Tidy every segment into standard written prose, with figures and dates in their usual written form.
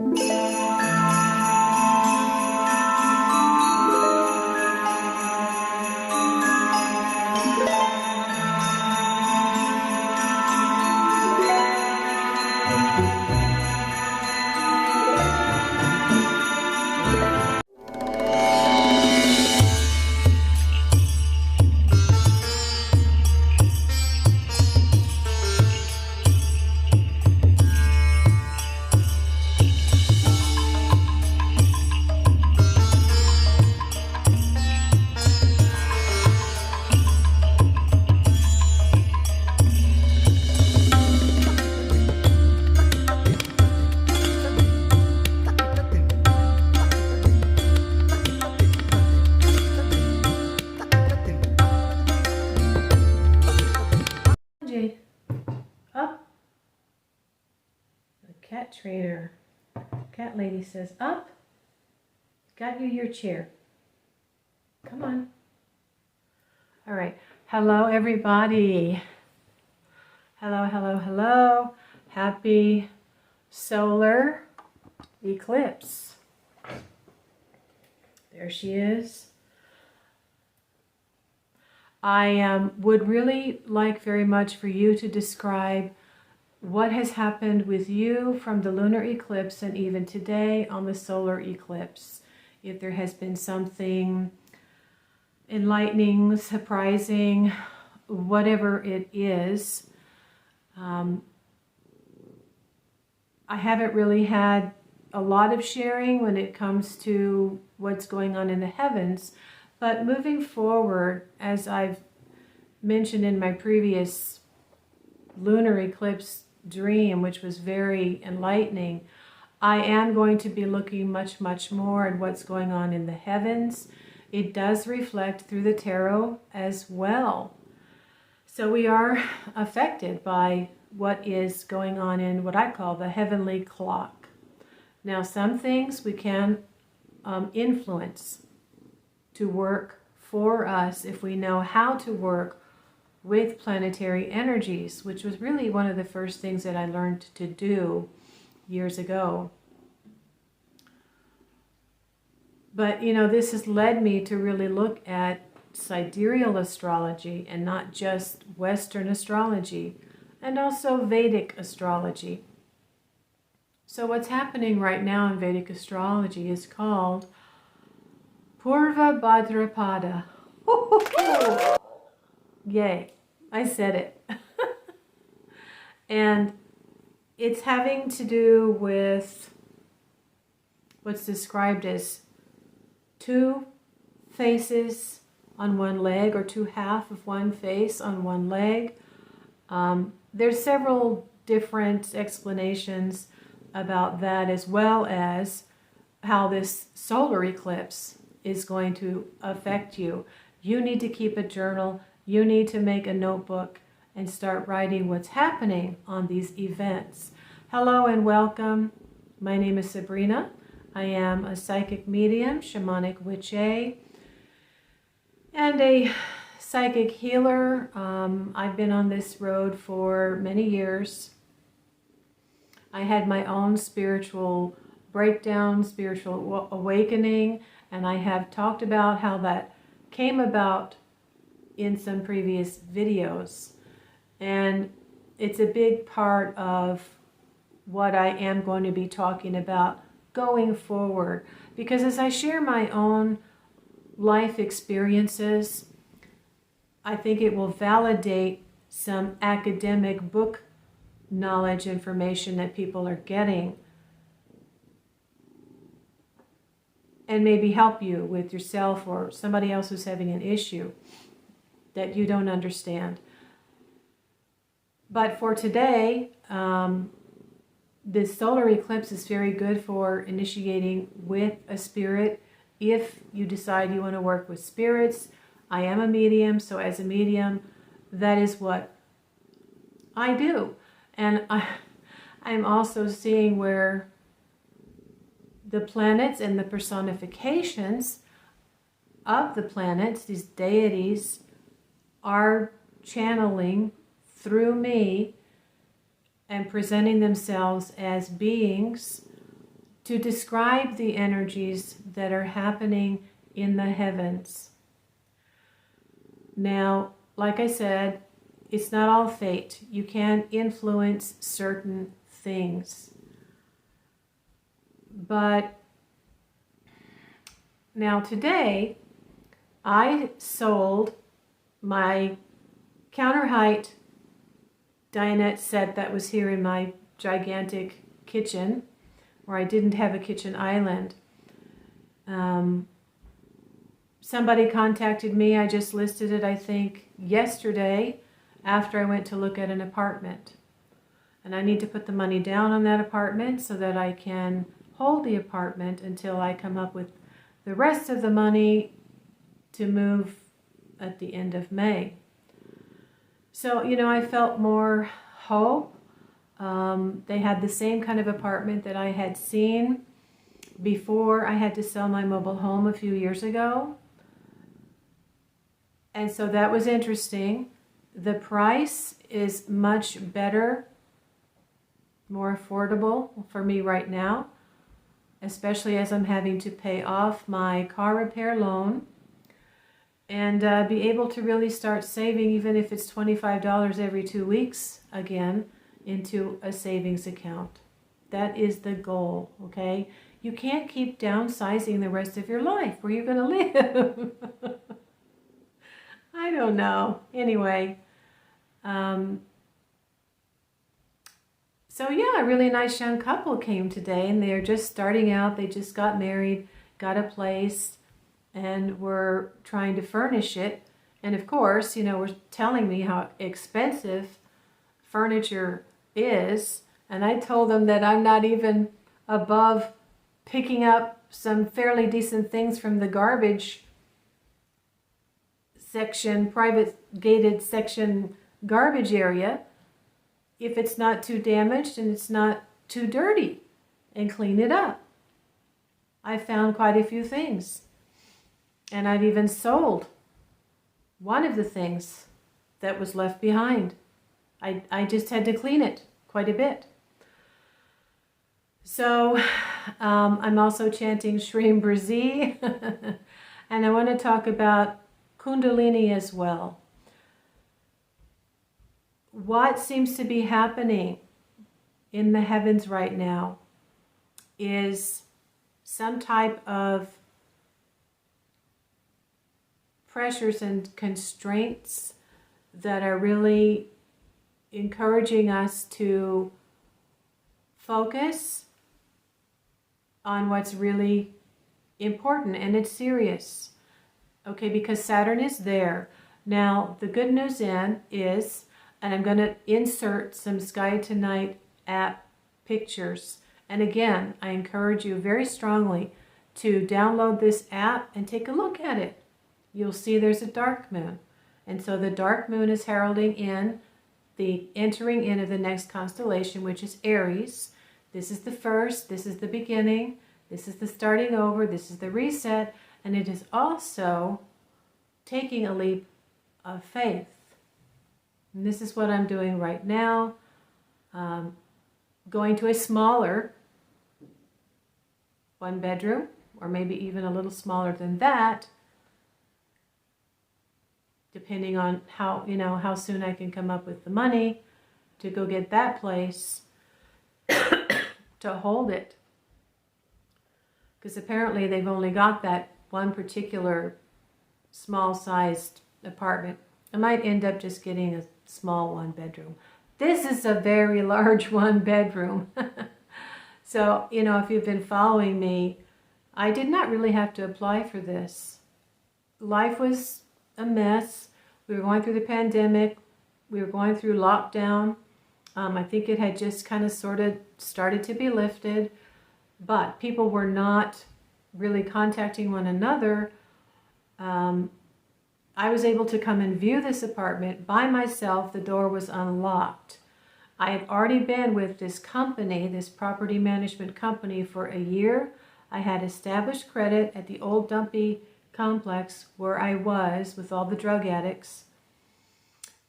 Up. The cat trader. Cat lady says, up. Got you your chair. Come on. All right. Hello, everybody. Hello, hello, hello. Happy solar eclipse. There she is. I would really like very much for you to describe what has happened with you from the lunar eclipse and even today on the solar eclipse. If there has been something enlightening, surprising, whatever it is. I haven't really had a lot of sharing when it comes to what's going on in the heavens. But moving forward, as I've mentioned in my previous lunar eclipse dream, which was very enlightening, I am going to be looking much, much more at what's going on in the heavens. It does reflect through the tarot as well. So we are affected by what is going on in what I call the heavenly clock. Now, some things we can influence to work for us if we know how to work with planetary energies, which was really one of the first things that I learned to do years ago. But, you know, this has led me to really look at sidereal astrology and not just Western astrology, and also Vedic astrology. So what's happening right now in Vedic astrology is called Purva Bhadrapada. Yay, I said it. And it's having to do with what's described as two faces on one leg, or two half of one face on one leg. There's several different explanations about that, as well as how this solar eclipse is going to affect you. You need to keep a journal. You need to make a notebook and start writing what's happening on these events. Hello and welcome. My name is Sabrina. I am a psychic medium, shamanic witch-a, and a psychic healer. I've been on this road for many years. I had my own spiritual breakdown, spiritual awakening, and I have talked about how that came about in some previous videos. And it's a big part of what I am going to be talking about going forward. Because as I share my own life experiences, I think it will validate some academic book knowledge, information that people are getting, and maybe help you with yourself or somebody else who's having an issue that you don't understand. But for today, this solar eclipse is very good for initiating with a spirit. If you decide you want to work with spirits, I am a medium, so as a medium, that is what I do. And I'm also seeing where the planets and the personifications of the planets, these deities, are channeling through me and presenting themselves as beings to describe the energies that are happening in the heavens. Now, like I said, it's not all fate. You can influence certain things. But now today, I sold my counter height dinette set that was here in my gigantic kitchen, where I didn't have a kitchen island. Somebody contacted me. I just listed it, I think, yesterday after I went to look at an apartment. And I need to put the money down on that apartment so that I can hold the apartment until I come up with the rest of the money to move at the end of May. So, I felt more hope. They had the same kind of apartment that I had seen before I had to sell my mobile home a few years ago. And so that was interesting. The price is much better, more affordable for me right now, especially as I'm having to pay off my car repair loan and be able to really start saving, even if it's $25 every 2 weeks again, into a savings account. That is the goal, okay? You can't keep downsizing the rest of your life. Where are you going to live? I don't know. Anyway, so yeah, a really nice young couple came today, and they're just starting out. They just got married, got a place, and were trying to furnish it. And of course, were telling me how expensive furniture is. And I told them that I'm not even above picking up some fairly decent things from the garbage section, private gated section garbage area, if it's not too damaged and it's not too dirty, and clean it up. I found quite a few things. And I've even sold one of the things that was left behind. I just had to clean it quite a bit. So I'm also chanting Shreem Brazi. And I want to talk about Kundalini as well. What seems to be happening in the heavens right now is some type of pressures and constraints that are really encouraging us to focus on what's really important, and it's serious. Okay, because Saturn is there. Now, the good news is, and I'm going to insert some Sky Tonight app pictures. And again, I encourage you very strongly to download this app and take a look at it. You'll see there's a dark moon. And so the dark moon is heralding in the entering in of the next constellation, which is Aries. This is the first, this is the beginning, this is the starting over, this is the reset, and it is also taking a leap of faith. And this is what I'm doing right now, going to a smaller 1 bedroom, or maybe even a little smaller than that, depending on how soon I can come up with the money to go get that place to hold it. Because apparently they've only got that one particular small-sized apartment. I might end up just getting a small 1 bedroom. This is a very large 1 bedroom. So, if you've been following me, I did not really have to apply for this. Life was a mess. We were going through the pandemic. We were going through lockdown. I think it had just kind of sort of started to be lifted, but people were not really contacting one another. I was able to come and view this apartment by myself. The door was unlocked. I had already been with this company, this property management company, for a year. I had established credit at the old dumpy complex where I was with all the drug addicts.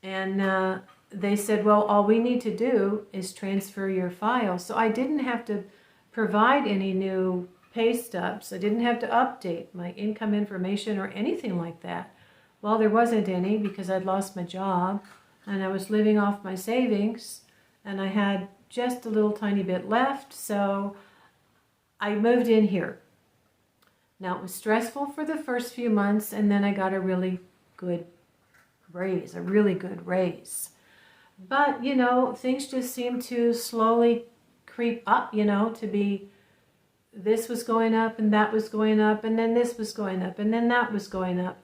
And they said, well, all we need to do is transfer your file. So I didn't have to provide any new pay stubs. I didn't have to update my income information or anything like that. Well, there wasn't any because I'd lost my job and I was living off my savings and I had just a little tiny bit left, so I moved in here. Now, it was stressful for the first few months, and then I got a really good raise, a really good raise. But, you know, things just seemed to slowly creep up, you know, to be, this was going up and that was going up, and then this was going up, and then that was going up.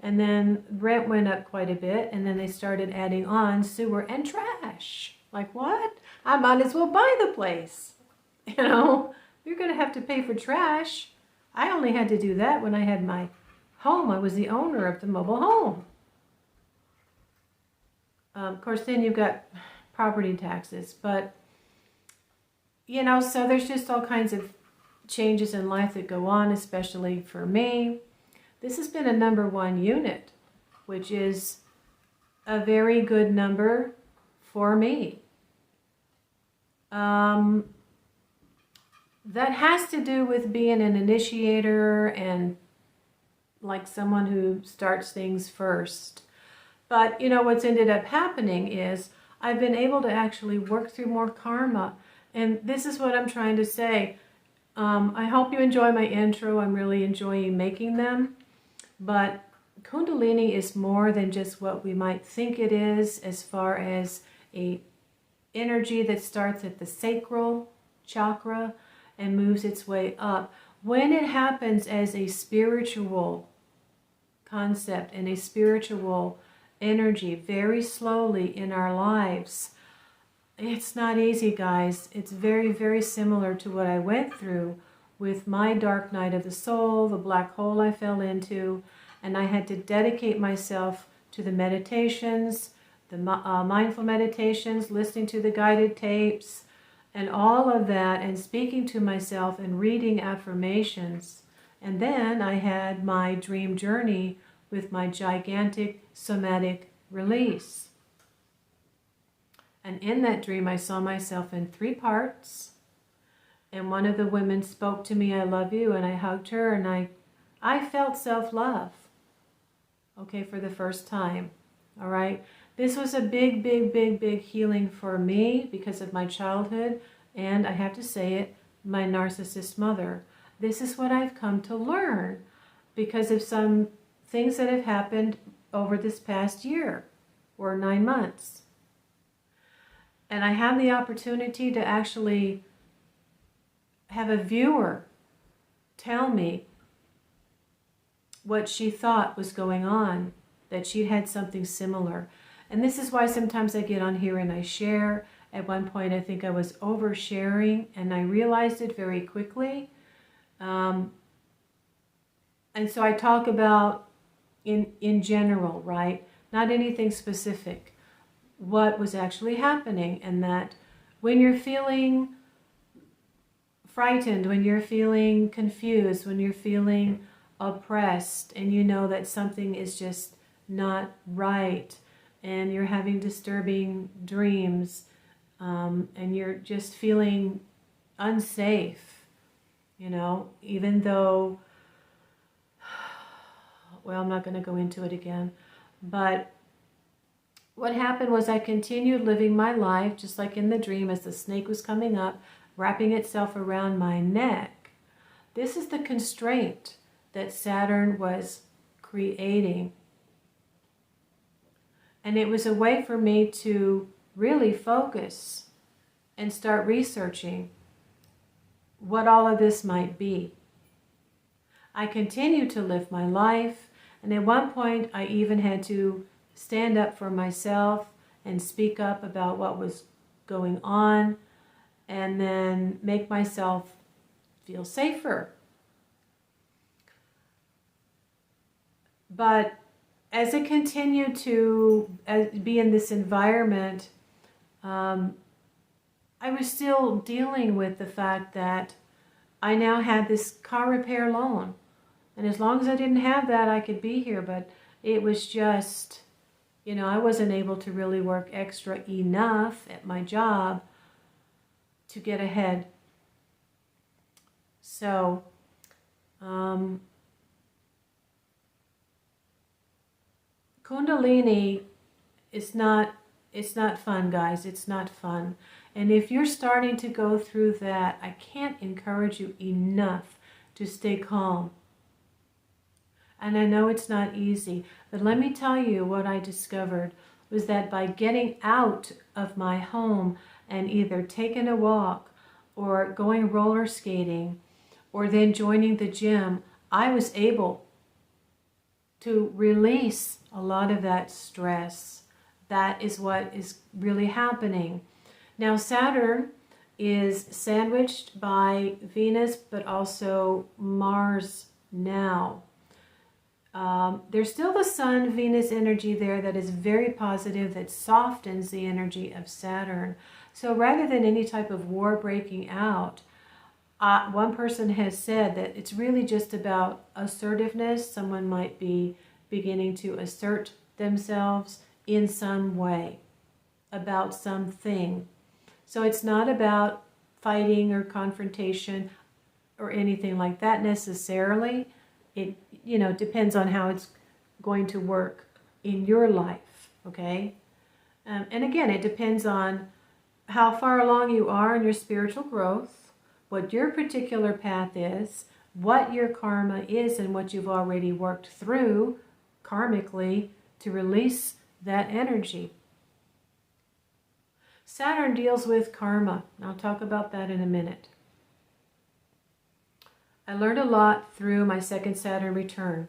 And then rent went up quite a bit, and then they started adding on sewer and trash. Like, what? I might as well buy the place. You know, you're going to have to pay for trash. I only had to do that when I had my home. I was the owner of the mobile home. Of course, then you've got property taxes. But, you know, so there's just all kinds of changes in life that go on, especially for me. This has been a number 1 unit, which is a very good number for me. That has to do with being an initiator and like someone who starts things first. But, you know, what's ended up happening is I've been able to actually work through more karma. And this is what I'm trying to say. I hope you enjoy my intro. I'm really enjoying making them. But Kundalini is more than just what we might think it is, as far as a energy that starts at the sacral chakra and moves its way up. When it happens as a spiritual concept and a spiritual energy very slowly in our lives, it's not easy, guys. It's very, very similar to what I went through with my dark night of the soul, the black hole I fell into, and I had to dedicate myself to the meditations, the mindful meditations, listening to the guided tapes, and all of that, and speaking to myself and reading affirmations. And then I had my dream journey with my gigantic somatic release. And in that dream, I saw myself in 3 parts. And one of the women spoke to me, "I love you," and I hugged her, and I felt self-love, okay, for the first time, all right? This was a big, big, big, big healing for me because of my childhood, and I have to say it, my narcissist mother. This is what I've come to learn because of some things that have happened over this past year or 9 months. And I had the opportunity to actually have a viewer tell me what she thought was going on, that she had something similar. And this is why sometimes I get on here and I share. At one point I think I was oversharing, and I realized it very quickly. And so I talk about in general, right? Not anything specific. What was actually happening, and that when you're feeling frightened, when you're feeling confused, when you're feeling oppressed, and you know that something is just not right, and you're having disturbing dreams, and you're just feeling unsafe, you know, even though, well, I'm not going to go into it again, but what happened was I continued living my life just like in the dream as the snake was coming up, wrapping itself around my neck. This is the constraint that Saturn was creating. And it was a way for me to really focus and start researching what all of this might be. I continued to live my life, and at one point I even had to stand up for myself and speak up about what was going on, and then make myself feel safer. But as it continued to be in this environment, I was still dealing with the fact that I now had this car repair loan. And as long as I didn't have that, I could be here. But it was just, you know, I wasn't able to really work extra enough at my job to get ahead So, Kundalini is not, it's not fun, guys. It's not fun. And if you're starting to go through that, I can't encourage you enough to stay calm. And I know it's not easy, but let me tell you what I discovered was that by getting out of my home and either taking a walk or going roller skating or then joining the gym, I was able to release a lot of that stress. That is what is really happening. Now, Saturn is sandwiched by Venus, but also Mars now. There's still the Sun-Venus energy there that is very positive, that softens the energy of Saturn. So rather than any type of war breaking out, one person has said that it's really just about assertiveness. Someone might be beginning to assert themselves in some way about something. So it's not about fighting or confrontation or anything like that necessarily. It, depends on how it's going to work in your life, okay? And again, it depends on how far along you are in your spiritual growth, what your particular path is, what your karma is, and what you've already worked through karmically to release that energy. Saturn deals with karma. I'll talk about that in a minute. I learned a lot through my second Saturn return.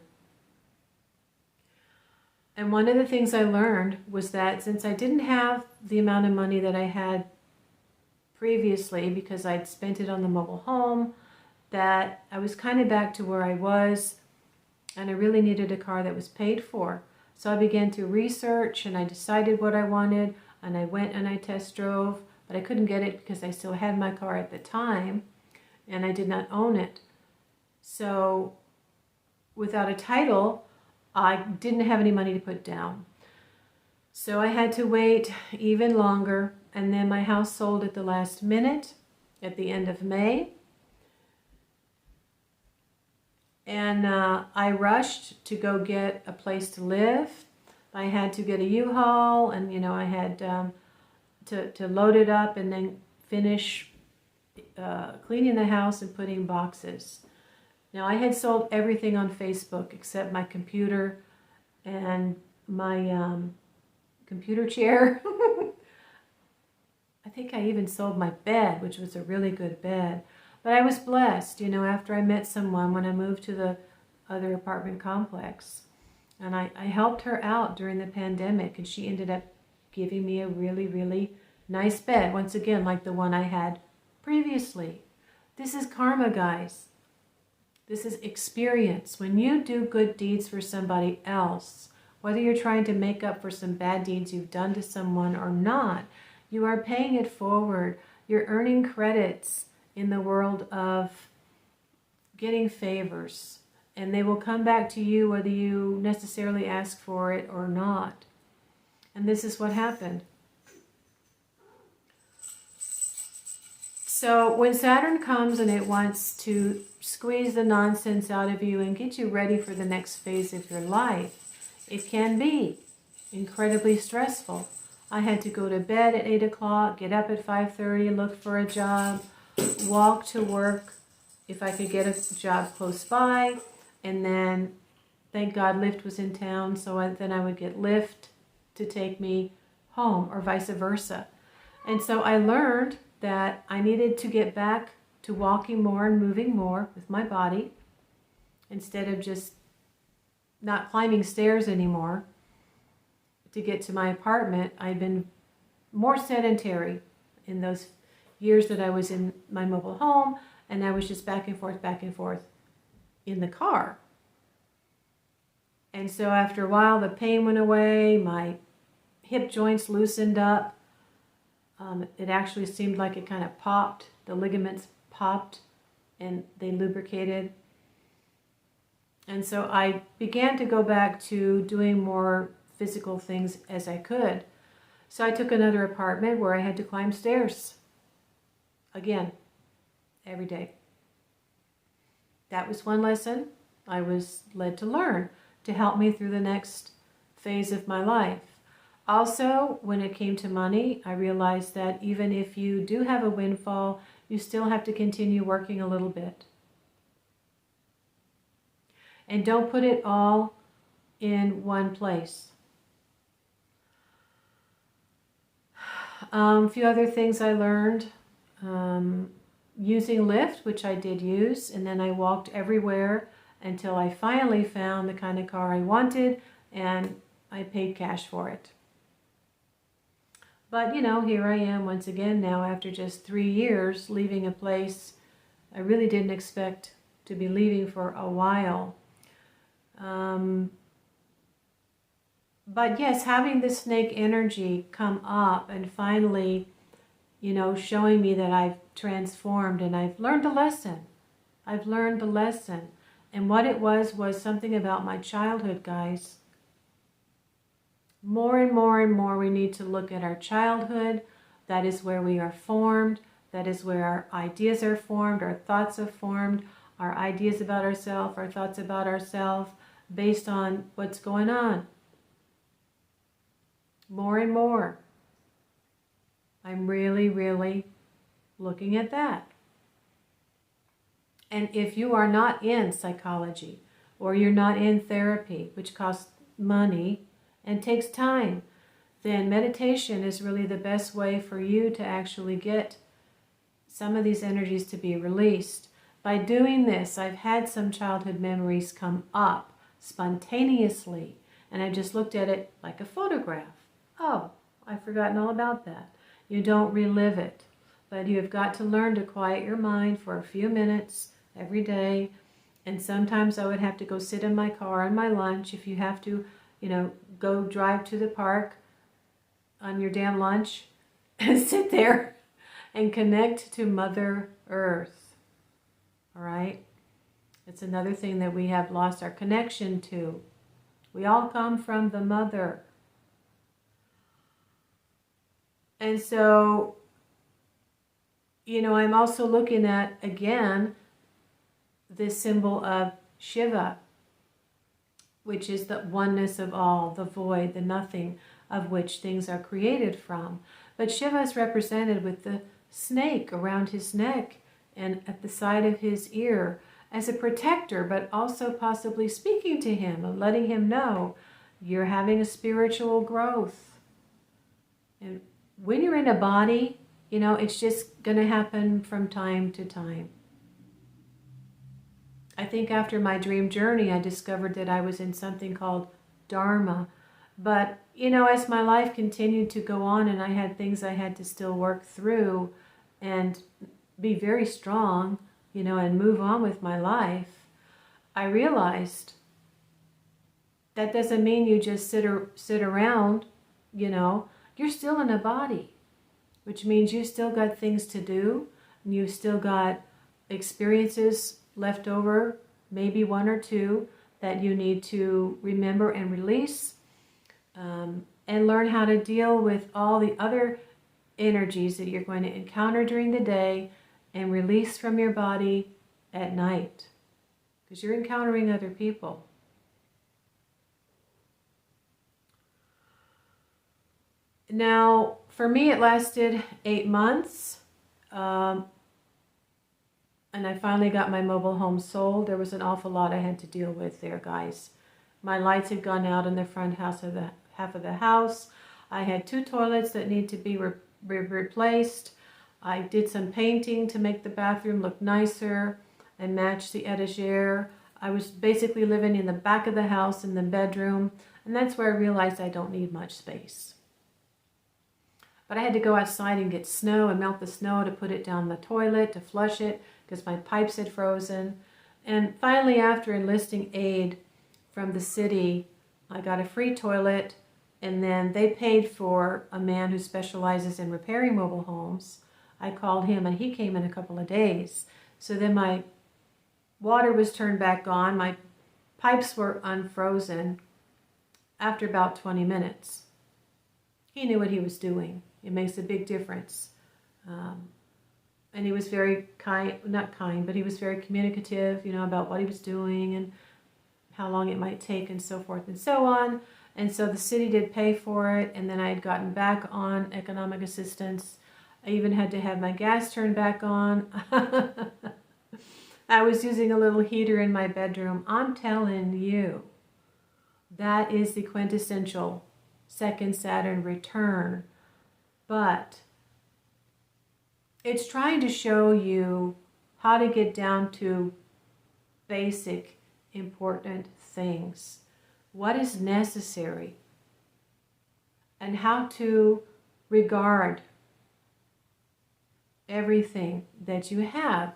And one of the things I learned was that since I didn't have the amount of money that I had previously because I'd spent it on the mobile home, that I was kind of back to where I was, and I really needed a car that was paid for. So I began to research and I decided what I wanted, and I went and I test drove, but I couldn't get it because I still had my car at the time and I did not own it. So without a title, I didn't have any money to put down. So I had to wait even longer, and then my house sold at the last minute at the end of May. And I rushed to go get a place to live. I had to get a U-Haul, and I had to load it up and then finish cleaning the house and putting boxes. Now, I had sold everything on Facebook except my computer and my computer chair. I think I even sold my bed, which was a really good bed. But I was blessed, after I met someone when I moved to the other apartment complex. And I helped her out during the pandemic, and she ended up giving me a really, really nice bed. Once again, like the one I had previously. This is karma, guys. This is experience. When you do good deeds for somebody else, whether you're trying to make up for some bad deeds you've done to someone or not, you are paying it forward. You're earning credits in the world of getting favors. And they will come back to you whether you necessarily ask for it or not. And this is what happened. So when Saturn comes and it wants to squeeze the nonsense out of you and get you ready for the next phase of your life, it can be incredibly stressful. I had to go to bed at 8 o'clock, get up at 5:30, look for a job, walk to work if I could get a job close by, and then, thank God, Lyft was in town, so then I would get Lyft to take me home, or vice versa. And so I learned that I needed to get back to walking more and moving more with my body instead of just not climbing stairs anymore to get to my apartment. I'd been more sedentary in those years that I was in my mobile home, and I was just back and forth in the car. And so after a while, the pain went away, my hip joints loosened up. It actually seemed like it kind of popped. The ligaments popped and they lubricated. And so I began to go back to doing more physical things as I could. So I took another apartment where I had to climb stairs. Again, every day. That was one lesson I was led to learn to help me through the next phase of my life. Also, when it came to money, I realized that even if you do have a windfall, you still have to continue working a little bit. And don't put it all in one place. A few other things I learned. Using Lyft, which I did use, and then I walked everywhere until I finally found the kind of car I wanted, and I paid cash for it. But, you know, here I am once again now after just 3 years leaving a place I really didn't expect to be leaving for a while. But yes, having the snake energy come up and finally, you know, showing me that I've transformed and I've learned a lesson. I've learned the lesson. And what it was something about my childhood, guys. More and more and more we need to look at our childhood. That is where we are formed. That is where our ideas are formed, our thoughts are formed, our ideas about ourselves, our thoughts about ourselves, based on what's going on. More and more. I'm really, really looking at that. And if you are not in psychology or you're not in therapy, which costs money and takes time, then meditation is really the best way for you to actually get some of these energies to be released. By doing this, I've had some childhood memories come up spontaneously, and I just looked at it like a photograph. Oh, I've forgotten all about that. You don't relive it, but you have got to learn to quiet your mind for a few minutes every day. And sometimes I would have to go sit in my car on my lunch. If you have to, you know, go drive to the park on your damn lunch and sit there and connect to Mother Earth. All right? It's another thing that we have lost our connection to. We all come from the Mother. And so, you know, I'm also looking at, again, this symbol of Shiva, which is the oneness of all, the void, the nothing of which things are created from. But Shiva is represented with the snake around his neck and at the side of his ear as a protector, but also possibly speaking to him and letting him know you're having a spiritual growth. And when you're in a body, you know, it's just going to happen from time to time. I think after my dream journey, I discovered that I was in something called Dharma. But, you know, as my life continued to go on and I had things I had to still work through and be very strong, you know, and move on with my life, I realized that doesn't mean you just sit around, you know. You're still in a body, which means you still got things to do, and you still got experiences left over, maybe one or two, that you need to remember and release, and learn how to deal with all the other energies that you're going to encounter during the day and release from your body at night, because you're encountering other people. Now, for me, it lasted 8 months, and I finally got my mobile home sold. There was an awful lot I had to deal with there, guys. My lights had gone out in the front half of the house. I had 2 toilets that need to be replaced. I did some painting to make the bathroom look nicer and match the etagere. I was basically living in the back of the house in the bedroom, and that's where I realized I don't need much space. But I had to go outside and get snow and melt the snow to put it down the toilet, to flush it, because my pipes had frozen. And finally, after enlisting aid from the city, I got a free toilet, and then they paid for a man who specializes in repairing mobile homes. I called him, and he came in a couple of days. So then my water was turned back on. My pipes were unfrozen after about 20 minutes. He knew what he was doing. It makes a big difference. And he was very kind, not kind, but he was very communicative, about what he was doing and how long it might take and so forth and so on. And so the city did pay for it, and then I had gotten back on economic assistance. I even had to have my gas turned back on. I was using a little heater in my bedroom. I'm telling you, that is the quintessential second Saturn return. But it's trying to show you how to get down to basic, important things. What is necessary, and how to regard everything that you have.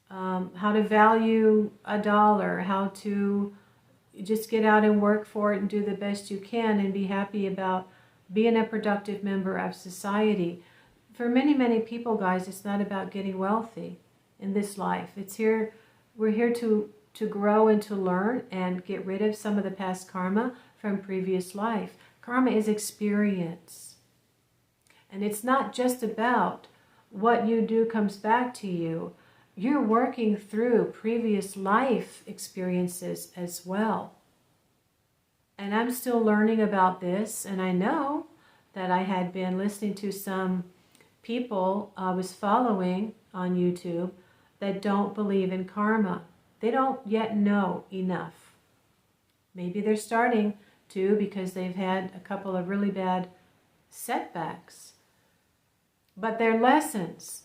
How to value a dollar, how to just get out and work for it and do the best you can and be happy about being a productive member of society. For many, many people, guys, it's not about getting wealthy in this life. We're here to grow and to learn and get rid of some of the past karma from previous life. Karma is experience. And it's not just about what you do comes back to you. You're working through previous life experiences as well. And I'm still learning about this, and I know that I had been listening to some people I was following on YouTube that don't believe in karma. They don't yet know enough. Maybe they're starting to because they've had a couple of really bad setbacks. But they're lessons.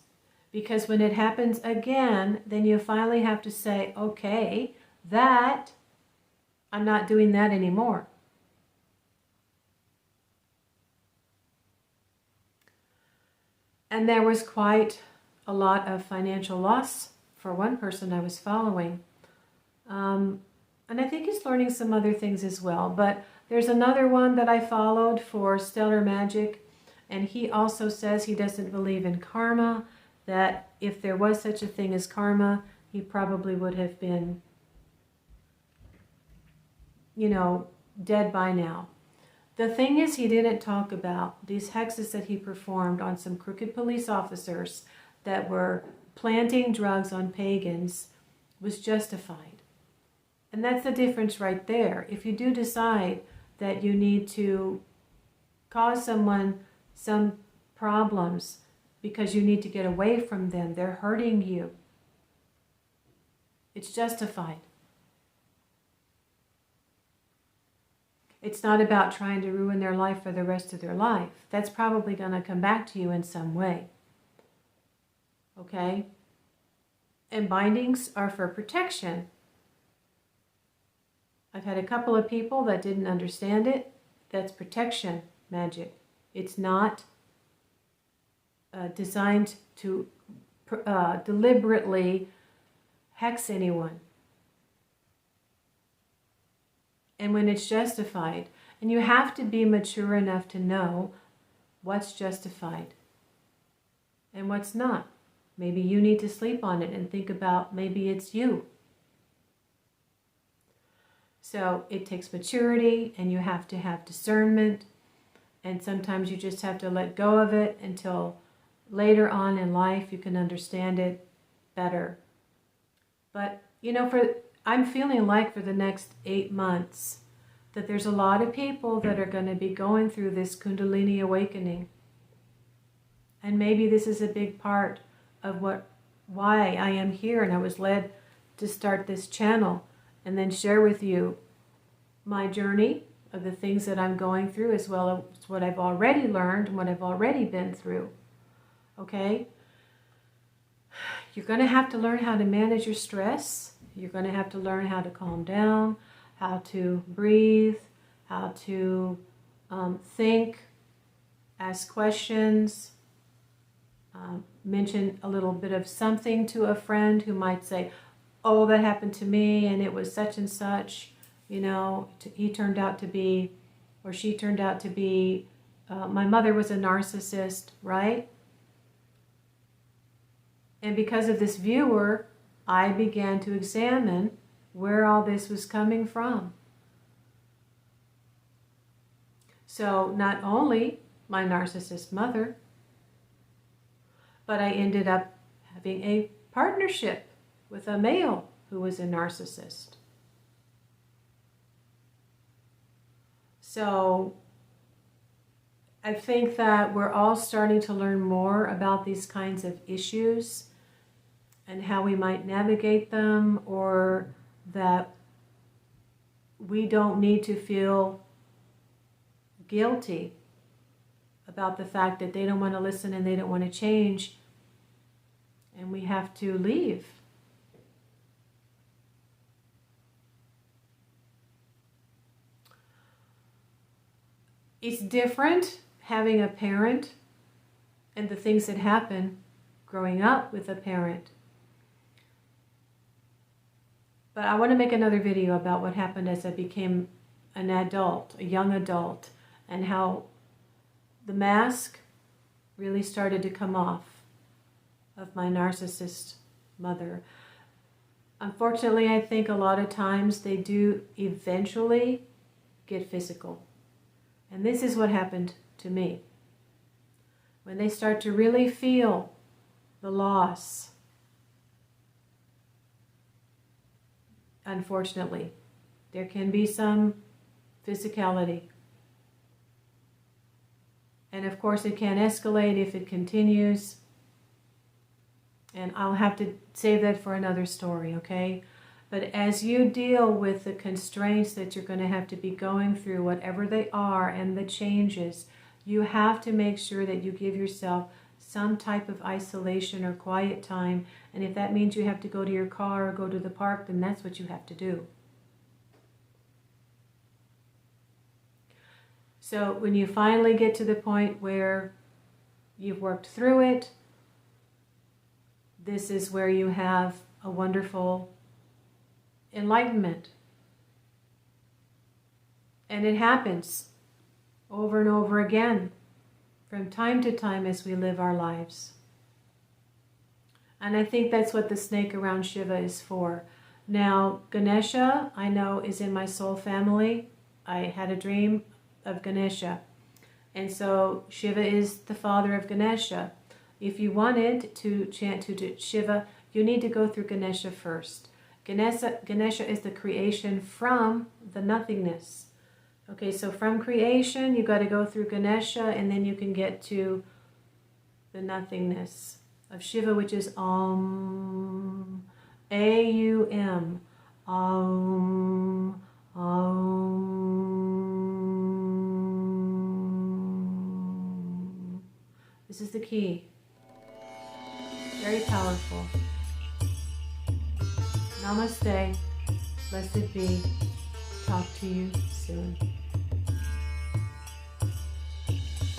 Because when it happens again, then you finally have to say, okay, I'm not doing that anymore. And there was quite a lot of financial loss for one person I was following. And I think he's learning some other things as well. But there's another one that I followed for stellar magic. And he also says he doesn't believe in karma. That if there was such a thing as karma, he probably would have been, dead by now. The thing is, he didn't talk about these hexes that he performed on some crooked police officers that were planting drugs on pagans was justified. And that's the difference right there. If you do decide that you need to cause someone some problems, because you need to get away from them. They're hurting you. It's justified. It's not about trying to ruin their life for the rest of their life. That's probably going to come back to you in some way. Okay? And bindings are for protection. I've had a couple of people that didn't understand it. That's protection magic. It's not designed to deliberately hex anyone. And when it's justified, and you have to be mature enough to know what's justified and what's not. Maybe you need to sleep on it and think about maybe it's you. So it takes maturity, and you have to have discernment, and sometimes you just have to let go of it until later on in life you can understand it better. But I'm feeling like for the next 8 months that there's a lot of people that are going to be going through this Kundalini awakening. And maybe this is a big part of why I am here, and I was led to start this channel and then share with you my journey of the things that I'm going through, as well as what I've already learned and what I've already been through. Okay? You're going to have to learn how to manage your stress. You're going to have to learn how to calm down, how to breathe, how to think, ask questions, mention a little bit of something to a friend who might say, oh, that happened to me and it was such and such. He turned out to be, or she turned out to be, my mother was a narcissist, right? And because of this viewer, I began to examine where all this was coming from. So not only my narcissist mother, But I ended up having a partnership with a male who was a narcissist. So I think that we're all starting to learn more about these kinds of issues and how we might navigate them, or that we don't need to feel guilty about the fact that they don't want to listen and they don't want to change, and we have to leave. It's different having a parent and the things that happen growing up with a parent. But I want to make another video about what happened as I became an adult, a young adult, and how the mask really started to come off of my narcissist mother. Unfortunately, I think a lot of times they do eventually get physical. And this is what happened to me. When they start to really feel the loss, unfortunately, there can be some physicality. And of course it can escalate if it continues. And I'll have to save that for another story, okay? But as you deal with the constraints that you're going to have to be going through, whatever they are, and the changes, you have to make sure that you give yourself some type of isolation or quiet time. And if that means you have to go to your car or go to the park, then that's what you have to do. So when you finally get to the point where you've worked through it, this is where you have a wonderful enlightenment. And it happens over and over again from time to time as we live our lives. And I think that's what the snake around Shiva is for. Now, Ganesha, I know, is in my soul family. I had a dream of Ganesha. And so Shiva is the father of Ganesha. If you wanted to chant to Shiva, you need to go through Ganesha first. Ganesha is the creation from the nothingness. Okay, so from creation, you got to go through Ganesha, and then you can get to the nothingness of Shiva, which is Om, A-U-M, Om, Om. This is the key. Very powerful. Namaste. Blessed be. Talk to you soon.